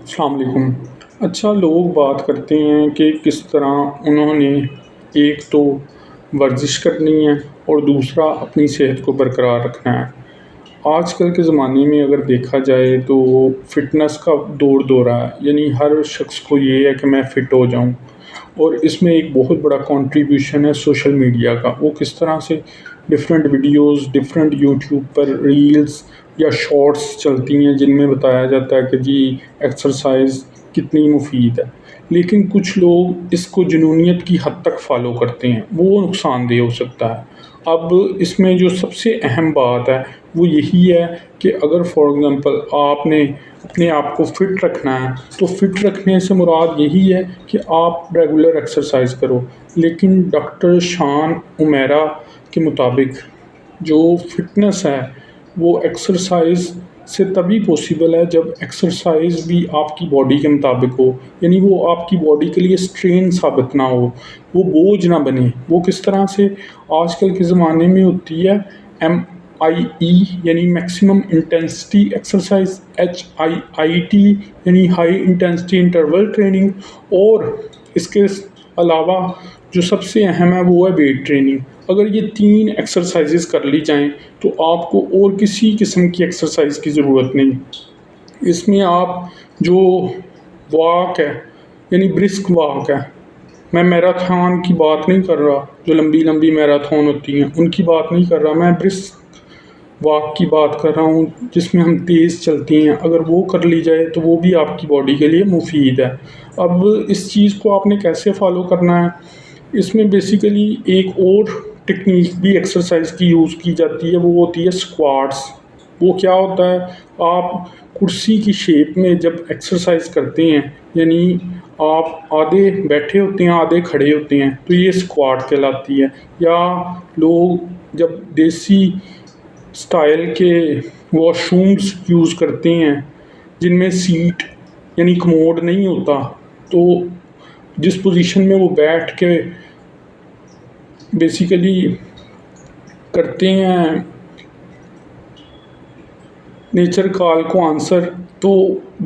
السلام علیکم۔ اچھا، لوگ بات کرتے ہیں کہ کس طرح انہوں نے ایک تو ورزش کرنی ہے اور دوسرا اپنی صحت کو برقرار رکھنا ہے۔ آج کل کے زمانے میں اگر دیکھا جائے تو فٹنس کا دور ہے، یعنی ہر شخص کو یہ ہے کہ میں فٹ ہو جاؤں، اور اس میں ایک بہت بڑا کنٹریبیوشن ہے سوشل میڈیا کا۔ وہ کس طرح سے ڈفرینٹ ویڈیوز، ڈفرینٹ یوٹیوب پر ریلز یا شارٹس چلتی ہیں جن میں بتایا جاتا ہے کہ جی ایکسرسائز کتنی مفید ہے، لیکن کچھ لوگ اس کو جنونیت کی حد تک فالو کرتے ہیں، وہ نقصان دہ ہو سکتا ہے۔ اب اس میں جو سب سے اہم بات ہے وہ یہی ہے کہ اگر فار ایگزامپل آپ نے اپنے آپ کو فٹ رکھنا ہے تو فٹ رکھنے سے مراد یہی ہے کہ آپ ریگولر ایکسرسائز کرو، لیکن ڈاکٹر شان عمیرہ کے مطابق جو فٹنس ہے وہ ایکسرسائز سے تبھی پاسبل ہے جب ایکسرسائز بھی آپ کی باڈی کے مطابق ہو، یعنی وہ آپ کی باڈی کے لیے سٹرین ثابت نہ ہو، وہ بوجھ نہ بنے۔ وہ کس طرح سے آج کل کے زمانے میں ہوتی ہے MIE یعنی میکسیمم انٹینسٹی ایکسرسائز، HIIT یعنی ہائی انٹینسٹی انٹرول ٹریننگ، اور اس کے علاوہ جو سب سے اہم ہے وہ ہے ویٹ ٹریننگ۔ اگر یہ 3 ایکسرسائزز کر لی جائیں تو آپ کو اور کسی قسم کی ایکسرسائز کی ضرورت نہیں۔ اس میں آپ جو واک ہے یعنی برسک واک ہے، میں میراتھن کی بات نہیں کر رہا، جو لمبی لمبی میراتھن ہوتی ہیں ان کی بات نہیں کر رہا، میں برسک واک کی بات کر رہا ہوں جس میں ہم تیز چلتے ہیں، اگر وہ کر لی جائے تو وہ بھی آپ کی باڈی کے لیے مفید ہے۔ اب اس چیز کو آپ نے کیسے فالو کرنا ہے، اس میں بیسیکلی ایک اور ٹیکنیک بھی ایکسرسائز کی یوز کی جاتی ہے، وہ ہوتی ہے اسکواٹس۔ وہ کیا ہوتا ہے، آپ کرسی کی شیپ میں جب ایکسرسائز کرتے ہیں، یعنی آپ آدھے بیٹھے ہوتے ہیں آدھے کھڑے ہوتے ہیں، تو یہ اسکواٹ کہلاتی ہے۔ یا لوگ جب دیسی سٹائل کے واش رومز یوز کرتے ہیں جن میں سیٹ یعنی کموڈ نہیں ہوتا، تو جس پوزیشن میں وہ بیٹھ کے بیسیکلی کرتے ہیں نیچر کال کو آنسر، تو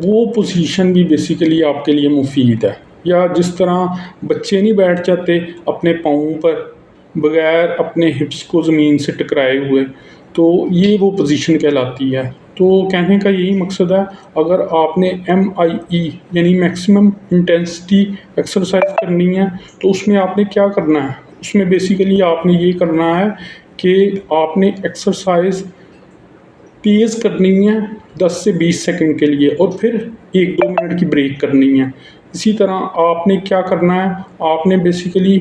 وہ پوزیشن بھی بیسیکلی آپ کے لیے مفید ہے۔ یا جس طرح بچے نہیں بیٹھ جاتے اپنے پاؤں پر بغیر اپنے ہپس کو زمین سے ٹکرائے ہوئے، تو یہ وہ پوزیشن کہلاتی ہے۔ تو کہنے کا یہی مقصد ہے، اگر آپ نے MIE یعنی میکسیمم انٹینسٹی ایکسرسائز کرنی ہے تو اس میں آپ نے کیا کرنا ہے، اس میں بیسیکلی آپ نے یہ کرنا ہے کہ آپ نے ایکسرسائز تیز کرنی ہے 10 سے 20 سیکنڈ کے لیے، اور پھر 1-2 منٹ کی بریک کرنی ہے۔ اسی طرح آپ نے کیا کرنا ہے، آپ نے بیسیکلی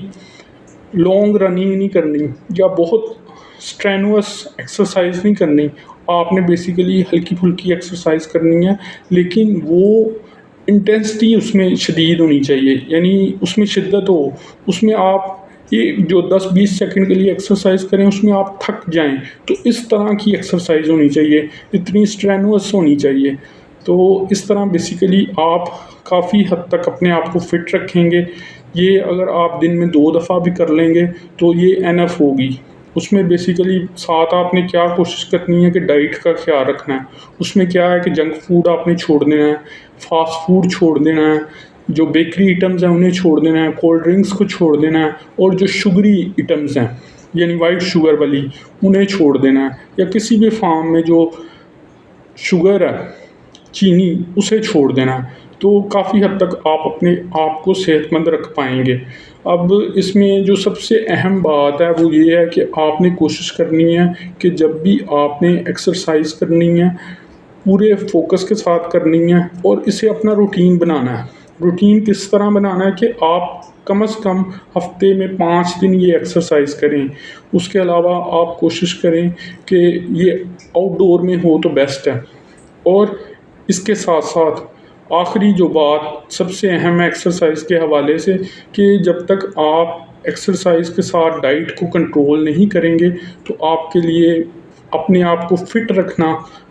لانگ رننگ نہیں کرنی یا بہت سٹرینوس ایکسرسائز نہیں کرنی، آپ نے بیسیکلی ہلکی پھلکی ایکسرسائز کرنی ہے، لیکن وہ انٹینسٹی اس میں شدید ہونی چاہیے، یعنی اس میں شدت ہو، اس میں آپ یہ جو 10-20 سیکنڈ کے لیے ایکسرسائز کریں اس میں آپ تھک جائیں، تو اس طرح کی ایکسرسائز ہونی چاہیے، اتنی سٹرینوس ہونی چاہیے۔ تو اس طرح بیسیکلی آپ کافی حد تک اپنے آپ کو فٹ رکھیں گے۔ یہ اگر آپ دن میں 2 دفعہ بھی کر لیں گے تو یہ انف ہوگی۔ اس میں بیسیکلی ساتھ آپ نے کیا کوشش کرنی ہے کہ ڈائٹ کا خیال رکھنا ہے۔ اس میں کیا ہے کہ جنک فوڈ آپ نے چھوڑ دینا ہے، فاسٹ فوڈ چھوڑ دینا ہے، جو بیکری ایٹمز ہیں انہیں چھوڑ دینا ہے، کولڈ ڈرنکس کو چھوڑ دینا ہے، اور جو شگری ایٹمز ہیں یعنی وائٹ شوگر والی انہیں چھوڑ دینا ہے، یا کسی بھی فارم میں جو شوگر ہے چینی اسے چھوڑ دینا ہے۔ تو کافی حد تک آپ اپنے آپ کو صحت مند رکھ پائیں گے۔ اب اس میں جو سب سے اہم بات ہے وہ یہ ہے کہ آپ نے کوشش کرنی ہے کہ جب بھی آپ نے ایکسرسائز کرنی ہے پورے فوکس کے ساتھ کرنی ہے، اور اسے اپنا روٹین بنانا ہے۔ روٹین کس طرح بنانا ہے کہ آپ کم از کم ہفتے میں 5 دن یہ ایکسرسائز کریں۔ اس کے علاوہ آپ کوشش کریں کہ یہ آؤٹ ڈور میں ہو تو بیسٹ ہے۔ اور اس کے ساتھ ساتھ آخری جو بات سب سے اہم ہے ایکسرسائز کے حوالے سے، کہ جب تک آپ ایکسرسائز کے ساتھ ڈائٹ کو کنٹرول نہیں کریں گے تو آپ کے لیے اپنے آپ کو فٹ رکھنا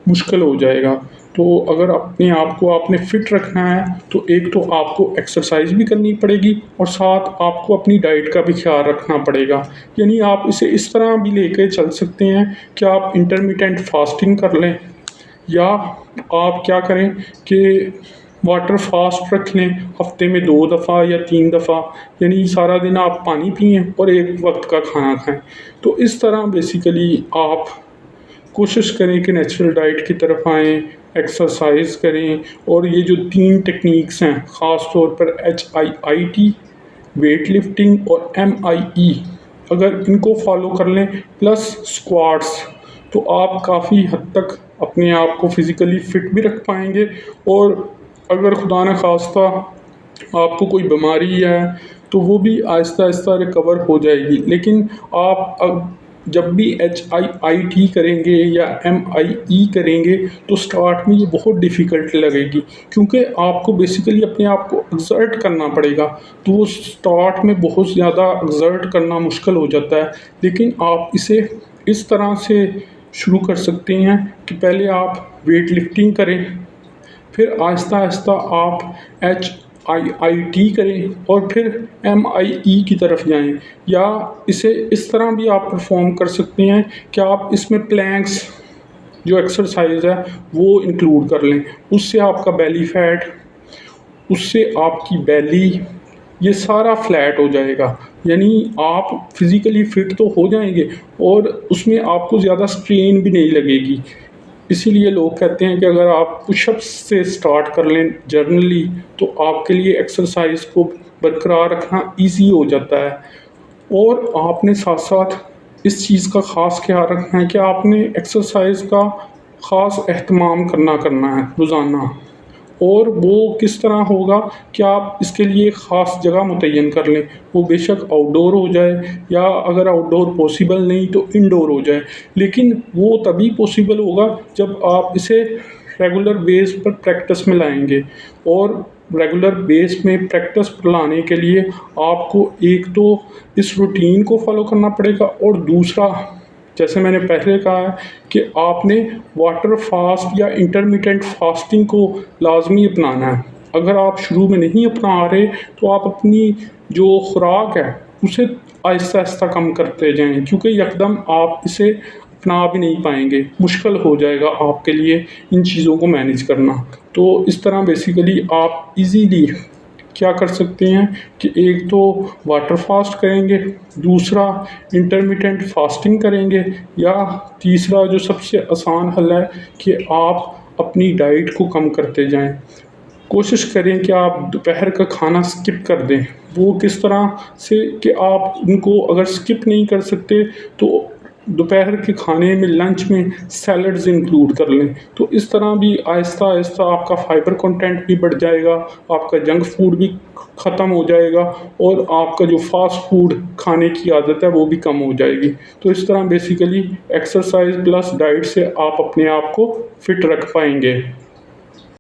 مشکل ہو جائے گا۔ تو اگر اپنے آپ کو آپ نے فٹ رکھنا ہے تو ایک تو آپ کو ایکسرسائز بھی کرنی پڑے گی، اور ساتھ آپ کو اپنی ڈائٹ کا بھی خیال رکھنا پڑے گا۔ یعنی آپ اسے اس طرح بھی لے کے چل سکتے ہیں کہ آپ انٹرمیٹنٹ فاسٹنگ کر لیں، یا آپ کیا کریں کہ واٹر فاسٹ رکھ لیں، ہفتے میں 2 دفعہ یا 3 دفعہ، یعنی سارا دن آپ پانی پئیں اور ایک وقت کا کھانا کھائیں۔ تو اس طرح بیسیکلی آپ کوشش کریں کہ نیچرل ڈائٹ کی طرف آئیں، ایکسرسائز کریں، اور یہ جو 3 ٹیکنیکس ہیں خاص طور پر HIIT، ویٹ لفٹنگ اور MIE، اگر ان کو فالو کر لیں پلس اسکواٹس، تو آپ کافی حد تک اپنے آپ کو فزیکلی فٹ بھی رکھ پائیں گے، اور اگر خدا نخواستہ آپ کو کوئی بیماری ہے تو وہ بھی آہستہ آہستہ ریکور ہو جائے گی۔ لیکن آپ جب بھی HIIT کریں گے یا MIE کریں گے تو سٹارٹ میں یہ بہت ڈیفیکلٹ لگے گی، کیونکہ آپ کو بیسیکلی اپنے آپ کو ایگزرٹ کرنا پڑے گا، تو وہ سٹارٹ میں بہت زیادہ ایگزرٹ کرنا مشکل ہو جاتا ہے۔ لیکن آپ اسے اس طرح سے شروع کر سکتے ہیں کہ پہلے آپ ویٹ لفٹنگ کریں، پھر آہستہ آہستہ آپ HIIT کریں، اور پھر MIE کی طرف جائیں، یا اسے اس طرح بھی آپ پرفارم کر سکتے ہیں کہ آپ اس میں پلینکس جو ایکسرسائز ہے وہ انکلوڈ کر لیں۔ اس سے آپ کا بیلی فیٹ، اس سے آپ کی بیلی، یہ سارا فلیٹ ہو جائے گا، یعنی آپ فزیکلی فٹ تو ہو جائیں گے اور اس میں آپ کو زیادہ اسٹرین بھی نہیں لگے گی۔ اسی لیے لوگ کہتے ہیں کہ اگر آپ پش اپس سے سٹارٹ کر لیں جرنلی تو آپ کے لیے ایکسرسائز کو برقرار رکھنا ایزی ہو جاتا ہے۔ اور آپ نے ساتھ ساتھ اس چیز کا خاص خیال رکھنا ہے کہ آپ نے ایکسرسائز کا خاص اہتمام کرنا ہے روزانہ، اور وہ کس طرح ہوگا کہ آپ اس کے لیے ایک خاص جگہ متعین کر لیں، وہ بے شک آؤٹ ڈور ہو جائے، یا اگر آؤٹ ڈور پاسبل نہیں تو انڈور ہو جائے، لیکن وہ تبھی پاسبل ہوگا جب آپ اسے ریگولر بیس پر پریکٹس میں لائیں گے۔ اور ریگولر بیس میں پریکٹس پر لانے کے لیے آپ کو ایک تو اس روٹین کو فالو کرنا پڑے گا، اور دوسرا جیسے میں نے پہلے کہا ہے کہ آپ نے واٹر فاسٹ یا انٹرمیٹنٹ فاسٹنگ کو لازمی اپنانا ہے۔ اگر آپ شروع میں نہیں اپنا رہے تو آپ اپنی جو خوراک ہے اسے آہستہ آہستہ کم کرتے جائیں، کیونکہ یکدم آپ اسے اپنا بھی نہیں پائیں گے، مشکل ہو جائے گا آپ کے لیے ان چیزوں کو مینیج کرنا۔ تو اس طرح بیسیکلی آپ ایزیلی کیا کر سکتے ہیں کہ ایک تو واٹر فاسٹ کریں گے، دوسرا انٹرمیٹنٹ فاسٹنگ کریں گے، یا تیسرا جو سب سے آسان حل ہے کہ آپ اپنی ڈائٹ کو کم کرتے جائیں۔ کوشش کریں کہ آپ دوپہر کا کھانا سکپ کر دیں۔ وہ کس طرح سے کہ آپ ان کو اگر سکپ نہیں کر سکتے تو دوپہر کے کھانے میں، لنچ میں سیلڈز انکلوڈ کر لیں، تو اس طرح بھی آہستہ آہستہ آپ کا فائبر کنٹینٹ بھی بڑھ جائے گا، آپ کا جنک فوڈ بھی ختم ہو جائے گا، اور آپ کا جو فاسٹ فوڈ کھانے کی عادت ہے وہ بھی کم ہو جائے گی۔ تو اس طرح بیسیکلی ایکسرسائز پلس ڈائٹ سے آپ اپنے آپ کو فٹ رکھ پائیں گے۔